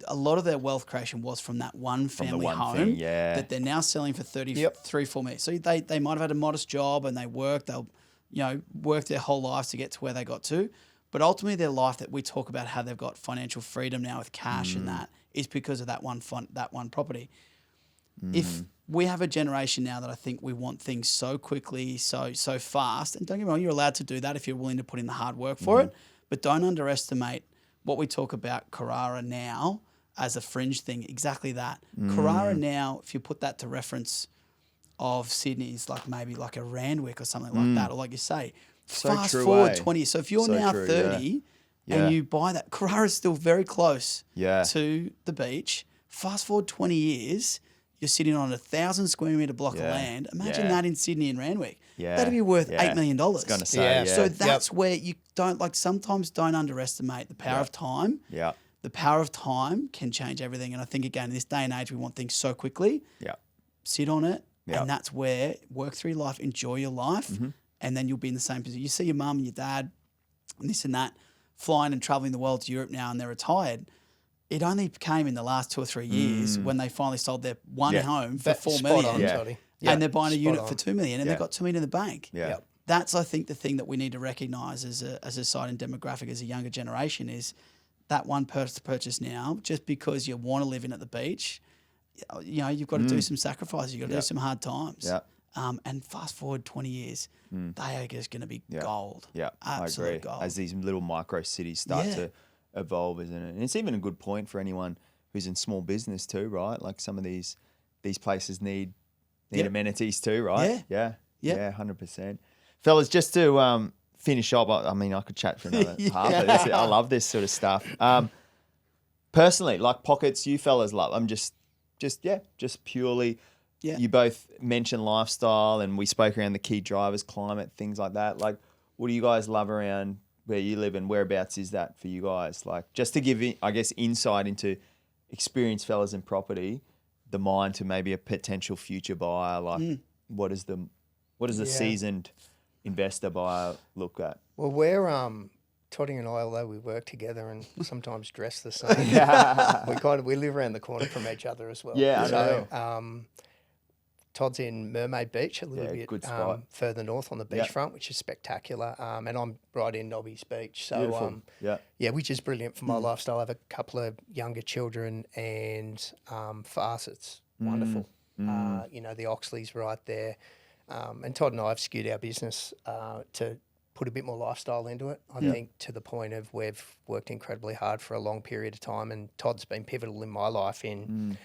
a lot of their wealth creation was from that one family home that they're now selling for $3-4 million. So they might have had a modest job and they worked. They'll, you know, work their whole lives to get to where they got to. But ultimately, their life that we talk about how they've got financial freedom now with cash and that is because of that one property. If we have a generation now that I think we want things so quickly, so fast, and don't get me wrong, you're allowed to do that if you're willing to put in the hard work for it, but don't underestimate what we talk about Carrara now as a fringe thing, exactly that. Carrara now, if you put that to reference of Sydney, is like maybe like a Randwick or something like that, or like you say, fast forward 20. So if you're now 30 and you buy that, Carrara's still very close to the beach. Fast forward 20 years, you're sitting on a 1,000 square metre block of land. Imagine that in Sydney and Randwick. That'd be worth $8 million. I was going to say, So that's where you sometimes don't underestimate the power of time. Yeah. The power of time can change everything. And I think, again, in this day and age, we want things so quickly. Yeah. Sit on it. And that's where work through life, enjoy your life. And then you'll be in the same position. You see your mum and your dad and this and that flying and traveling the world to Europe now and they're retired. It only came in the last 2 or 3 years when they finally sold their one home for $4 million. And they're buying a unit for $2 million and they've got $2 million in the bank. That's, I think, the thing that we need to recognise as a society and demographic as a younger generation is that one purchase now, just because you want to live in at the beach, you know, you've got to do some sacrifices. You've got to do some hard times. And fast forward 20 years, they are just going to be gold. Absolute I agree. Gold. As these little micro cities start to evolve, isn't it? And it's even a good point for anyone who's in small business too, right? Like some of these places need amenities too, right? Yeah, 100%. Fellas, just to finish up, I mean, I could chat for another half of this. I love this sort of stuff. Personally, like pockets, you fellas love. I'm just purely. Yeah. You both mentioned lifestyle, and we spoke around the key drivers, climate, things like that. Like, what do you guys love around where you live, and whereabouts is that for you guys? Like, just to give, I guess, insight into experienced fellas in property, the mind to maybe a potential future buyer. Like, what does the seasoned investor buyer look at? Well, we're Toddy and I, although we work together and sometimes dress the same, we live around the corner from each other as well. Yeah, so, I know. Todd's in Mermaid Beach, a little bit further north on the beachfront, which is spectacular. And I'm right in Nobby's Beach. So, which is brilliant for my lifestyle. I have a couple of younger children, and for us, it's wonderful. You know, the Oxley's right there. And Todd and I have skewed our business to put a bit more lifestyle into it. I think to the point of we've worked incredibly hard for a long period of time, and Todd's been pivotal in my life in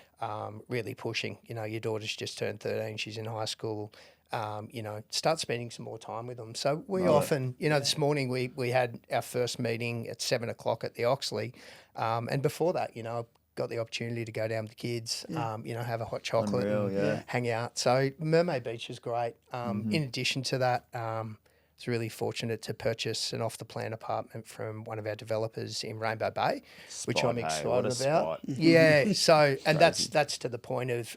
really pushing. You know, your daughter's just turned 13, she's in high school. You know, start spending some more time with them. So we often, you know, this morning we had our first meeting at 7 o'clock at the Oxley. And before that, you know, got the opportunity to go down with the kids, you know, have a hot chocolate and hang out. So Mermaid Beach is great. In addition to that, I was really fortunate to purchase an off-the-plan apartment from one of our developers in Rainbow Bay, which I'm excited about. Yeah, so and that's to the point of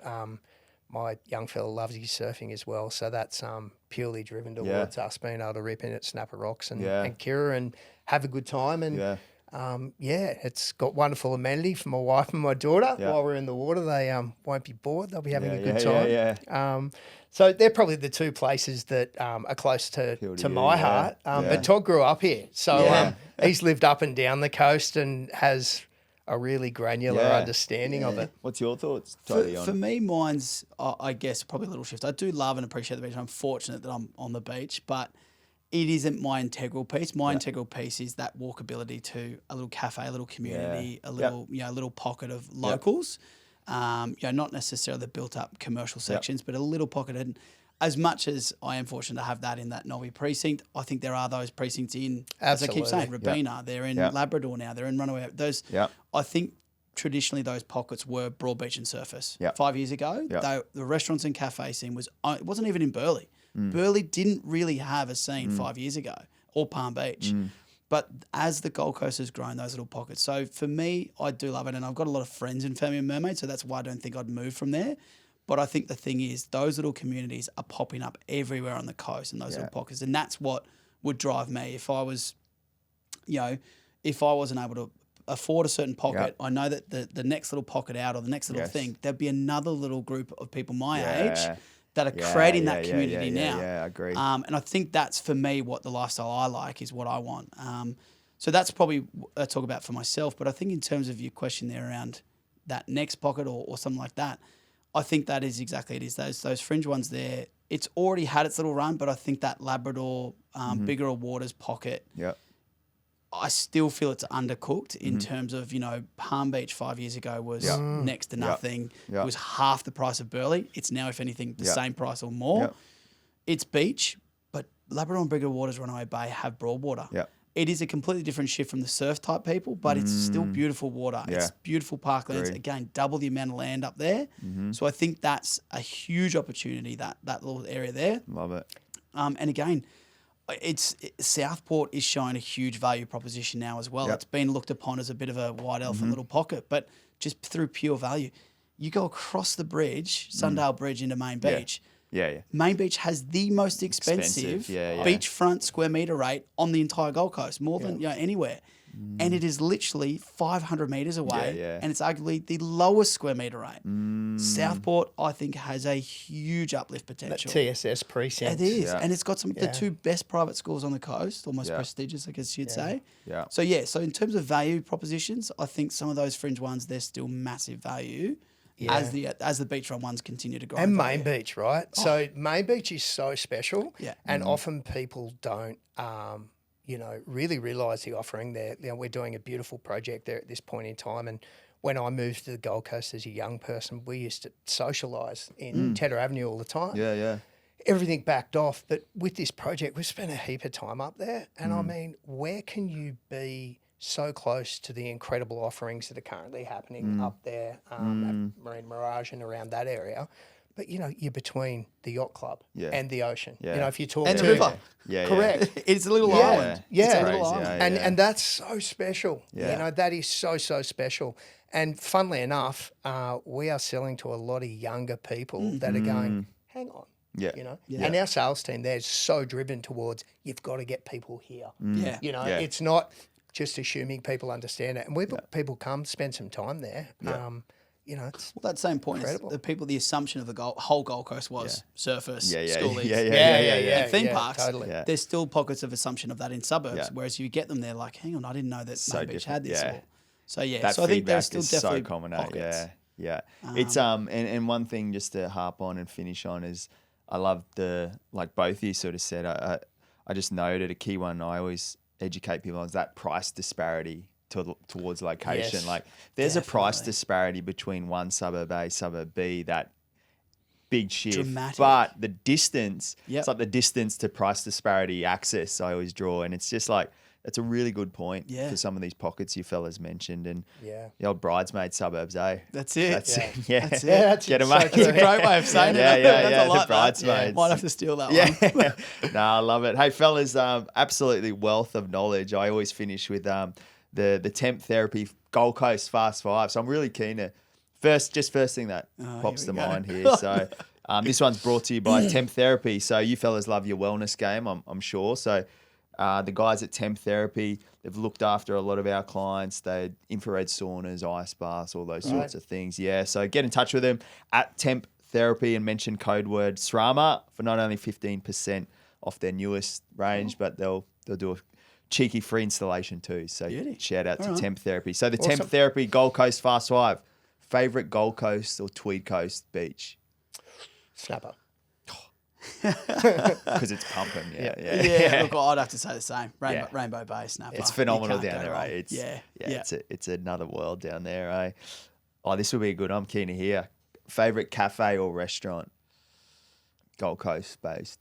my young fella loves his surfing as well, so that's purely driven towards us being able to rip in at Snapper Rocks and Kira and have a good time and it's got wonderful amenity for my wife and my daughter. Yeah. While we're in the water, they won't be bored. They'll be having a good Yeah, time. So they're probably the two places that are close to you, my heart. But Todd grew up here, so he's lived up and down the coast and has a really granular understanding of it. What's your thoughts, Toddy, For me, mine's, I guess, probably a little shift. I do love and appreciate the beach. I'm fortunate that I'm on the beach, but it isn't my integral piece. My integral piece is that walkability to a little cafe, a little community, a little, a little pocket of locals. Not necessarily the built-up commercial sections, but a little pocket. And as much as I am fortunate to have that in that Nobby precinct, I think there are those precincts in, as I keep saying, Rabina. They're in Labrador now. They're in Runaway. Those, I think traditionally those pockets were Broadbeach and Surface. 5 years ago, the restaurants and cafe scene it wasn't even in Burleigh. Burleigh didn't really have a scene 5 years ago, or Palm Beach. But as the Gold Coast has grown, those little pockets. So for me, I do love it. And I've got a lot of friends in Family and Mermaid, so that's why I don't think I'd move from there. But I think the thing is, those little communities are popping up everywhere on the coast in those little pockets. And that's what would drive me. If I was, if I wasn't able to afford a certain pocket, I know that the next little pocket out or the next little thing, there'd be another little group of people my age that are creating that community now. Yeah, I agree. And I think that's, for me, what the lifestyle I like is what I want. So that's probably I talk about for myself. But I think in terms of your question there around that next pocket or something like that, I think that is exactly it. Is those fringe ones there. It's already had its little run, but I think that Labrador, bigger waters pocket, I still feel it's undercooked in terms of, Palm Beach 5 years ago was next to nothing. It was half the price of Burleigh. It's now, if anything, the same price or more. It's beach, but Labrador and bigger waters, Runaway Bay have broadwater. It is a completely different shift from the surf type people, but it's still beautiful water. It's beautiful parklands. Again, double the amount of land up there. So I think that's a huge opportunity, that little area there. Love it. And again, Southport is showing a huge value proposition now as well. It's been looked upon as a bit of a white elephant little pocket, but just through pure value. You go across the bridge, Sundale Bridge into Main Beach. Main Beach has the most expensive beachfront square metre rate on the entire Gold Coast, more than anywhere. And it is literally 500 metres away, and it's arguably the lowest square metre rate. Southport, I think, has a huge uplift potential. That TSS precinct. It is, and it's got the two best private schools on the coast, almost prestigious, I guess you'd say. So in terms of value propositions, I think some of those fringe ones, they're still massive value. As the beachfront ones continue to grow. And Main Beach, right? So Main Beach is so special, and often people don't, really realise the offering there. We're doing a beautiful project there at this point in time, and when I moved to the Gold Coast as a young person, we used to socialise in Tedder Avenue all the time. Everything backed off, but with this project, we've spent a heap of time up there, and I mean, where can you be so close to the incredible offerings that are currently happening up there at Marine Mirage and around that area? But, you're between the yacht club and the ocean. If you talk and to... the river. Correct. It's a little island. It's a little island. And that's so special. That is so, so special. And funnily enough, we are selling to a lot of younger people that are going, hang on. And our sales team there is so driven towards, you've got to get people here. It's not just assuming people understand it. And we've got people come, spend some time there. It's that same point incredible. is the assumption of the whole Gold Coast was surface, schoolies, and theme parks. Totally. There's still pockets of assumption of that in suburbs, whereas you get them there like, hang on, I didn't know that Main Beach had this. So that I think there's still is definitely so common. pockets. It's and one thing just to harp on and finish on is I love like both of you sort of said. I just noted a key one I always educate people on is that price disparity towards location. Yes, like there's a price disparity between one suburb A, suburb B, that big shift. Dramatic. But the distance, it's like the distance to price disparity access I always draw. And it's just like, it's a really good point for some of these pockets you fellas mentioned. And the old bridesmaid suburbs, eh? That's it. That's it. That's it. Get them so up. It's a great way of saying it. The the bridesmaids. Might have to steal that one. No, I love it. Hey, fellas, absolutely wealth of knowledge. I always finish with the temp therapy Gold Coast Fast Five. So I'm really keen to first thing that pops to mind here. So this one's brought to you by Temp Therapy. So you fellas love your wellness game, I'm sure. So the guys at Temp Therapy They've looked after a lot of our clients. They infrared saunas, ice baths, all those sorts of things. Yeah, so get in touch with them at Temp Therapy and mention code word SRAMA for not only 15% off their newest range, but they'll do a cheeky free installation too. So shout out to Temp Therapy. So the Temp Therapy Gold Coast Fast 5. Favorite Gold Coast or Tweed Coast beach? Snapper. Because it's pumping. Yeah. Look, I'd have to say the same. Rainbow Bay, Snapper. It's phenomenal You can't down go there, wrong. eh? It's another world down there, eh? Oh, this will be good. I'm keen to hear. Favorite cafe or restaurant? Gold Coast based.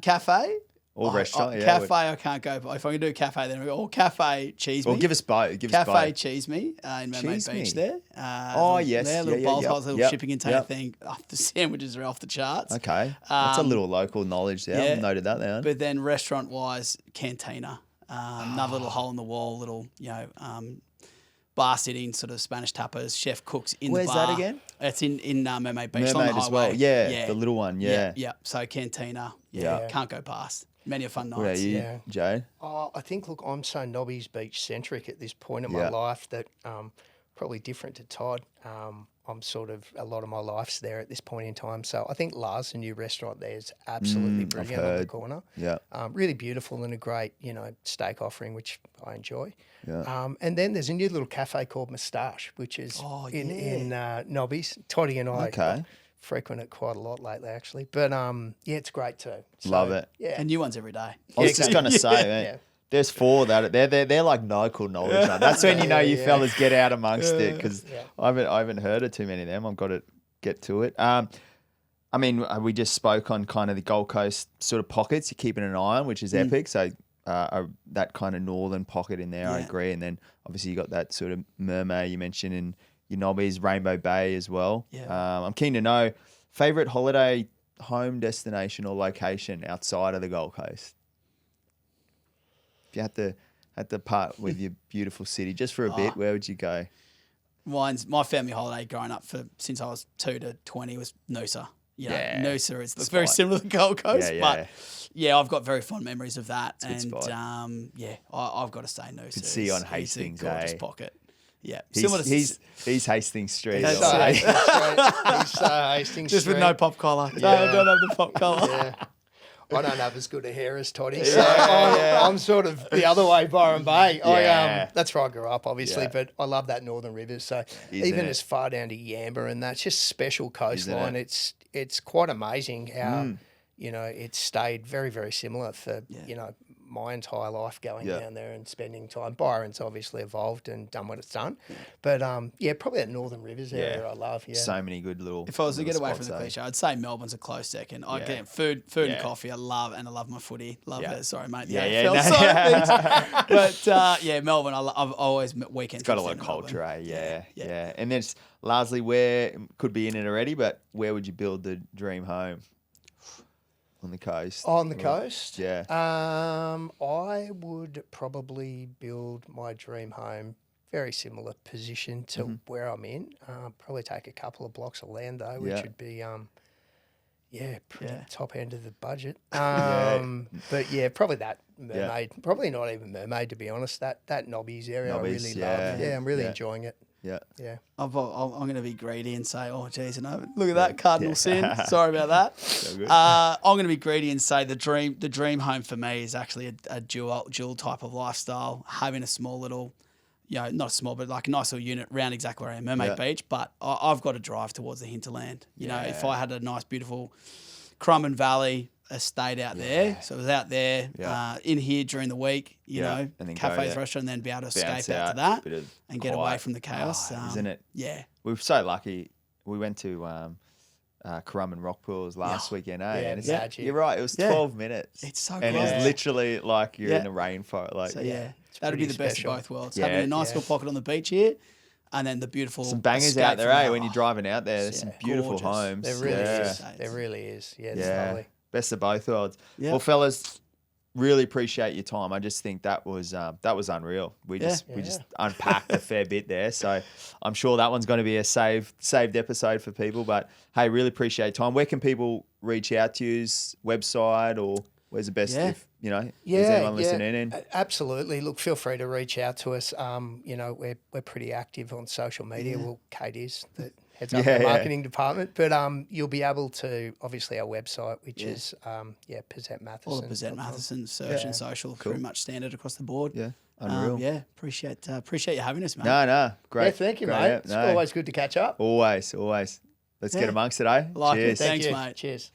Cafe or restaurant? Cafe, I can't go. But if I can do cafe, then cafe cheese me. Well, give us both. Cafe cheese me in Mermaid Beach there. Yes. There, little bowl ties, little shipping container thing. Oh, the sandwiches are off the charts. Okay. That's a little local knowledge there. I've noted that down. But then restaurant wise, Cantina. Another little hole in the wall, little, bar sitting, sort of Spanish tapas, chef cooks in Where's the bar. that again? It's in Mermaid Beach. Mermaid on the as well. highway. Yeah, the little one. Yeah. So Cantina. Yeah. Can't go past. Many a fun nights. What about you, Jay? I think, look, I'm so Nobby's Beach centric at this point in my life that probably different to Todd. I'm sort of, a lot of my life's there at this point in time. So I think Lars, the new restaurant there, is absolutely brilliant on the corner. Yeah. Really beautiful and a great, steak offering, which I enjoy. Yeah. And then there's a new little cafe called Moustache, which is in Nobby's. Toddy and I frequent it quite a lot lately, actually. But it's great too. So, love it. Yeah. And new ones every day. I was just gonna say, man. There's 4 that they're like local knowledge. That's when you know you fellas get out amongst it, because I haven't heard of too many of them. I've got to get to it. I mean, we just spoke on kind of the Gold Coast sort of pockets you're keeping an eye on, which is epic. So that kind of northern pocket in there, I agree. And then obviously you got that sort of Mermaid you mentioned in your Nobbies, Rainbow Bay as well. Yeah. I'm keen to know favorite holiday home destination or location outside of the Gold Coast. If you had to part with your beautiful city just for a bit, where would you go? My family holiday growing up since I was 2 to 20 was Noosa. Noosa is very similar to the Gold Coast, but I've got very fond memories of that. It's and I've got to say Noosa. Could see on Hastings, it's a gorgeous pocket. Yeah, he's Hastings Street. He's Hastings Street. Just with no pop collar. No, I don't have the pop collar. Yeah. I don't have as good a hair as Toddy, so I'm sort of the other way, Byron Bay. That's where I grew up, obviously, but I love that Northern Rivers. So even as far down to Yamba and that's just special coastline. It's quite amazing how it's stayed very, very similar for my entire life going down there and spending time. Byron's obviously evolved and done what it's done, but probably that Northern Rivers area I love. Yeah, so many good little. If I was to get away from the cliche, I'd say Melbourne's a close second. I get food and coffee. I love my footy. Love it. Sorry, mate. But Melbourne. I've always weekends. It's got a lot of culture, eh? Yeah. And then it's largely where could be in it already, but where would you build the dream home? On the coast. On the coast? Yeah. I would probably build my dream home very similar position to where I'm in. Probably take a couple of blocks of land though, which would be pretty top end of the budget. But probably that Mermaid. Probably not even Mermaid, to be honest. That Nobbies area I really love. Yeah, I'm really enjoying it. Yeah. I'm going to be greedy and say, oh, geez, look at that cardinal sin. Sorry about that. So good. I'm going to be greedy and say the dream home for me is actually a dual type of lifestyle, having a small little, not small, but like a nice little unit around exactly where I am, Mermaid Beach. But I've got to drive towards the hinterland. If I had a nice, beautiful Currumbin Valley estate out there, so I was out there in here during the week, and then cafes, restaurant, and then be able to escape out to that and get away from the chaos. Isn't it? Yeah. We were so lucky. We went to Currumbin Rock Pools last weekend, eh? Yeah, and magic. you're right. It was 12 minutes. It's so and close. it's literally like you're in the rainforest. Like, that'd be the best of both worlds. Having a nice little pocket on the beach here, and then the beautiful some bangers out there, eh? When you're driving out there, there's some beautiful homes. There really is. There really is. Yeah, it's lovely. Best of both worlds. Yeah. Well, fellas, really appreciate your time. I just think that was unreal. We just unpacked a fair bit there. So I'm sure that one's going to be a saved episode for people. But hey, really appreciate your time. Where can people reach out to you? Website or Where's the best if, you know, Yeah, is anyone listening in? Absolutely. Look, feel free to reach out to us. You know, we're pretty active on social media. Well, Kate is that heads up our marketing department, but you'll be able to, obviously our website, which is Pezet Matheson. All the Pezet Matheson search and social, pretty much standard across the board. Yeah, unreal. Appreciate you having us, mate. No, great. Yeah, thank you, mate. It's always good to catch up. Always. Let's get amongst it, eh? Like it. Cheers. Thanks, Thank you. mate. Cheers.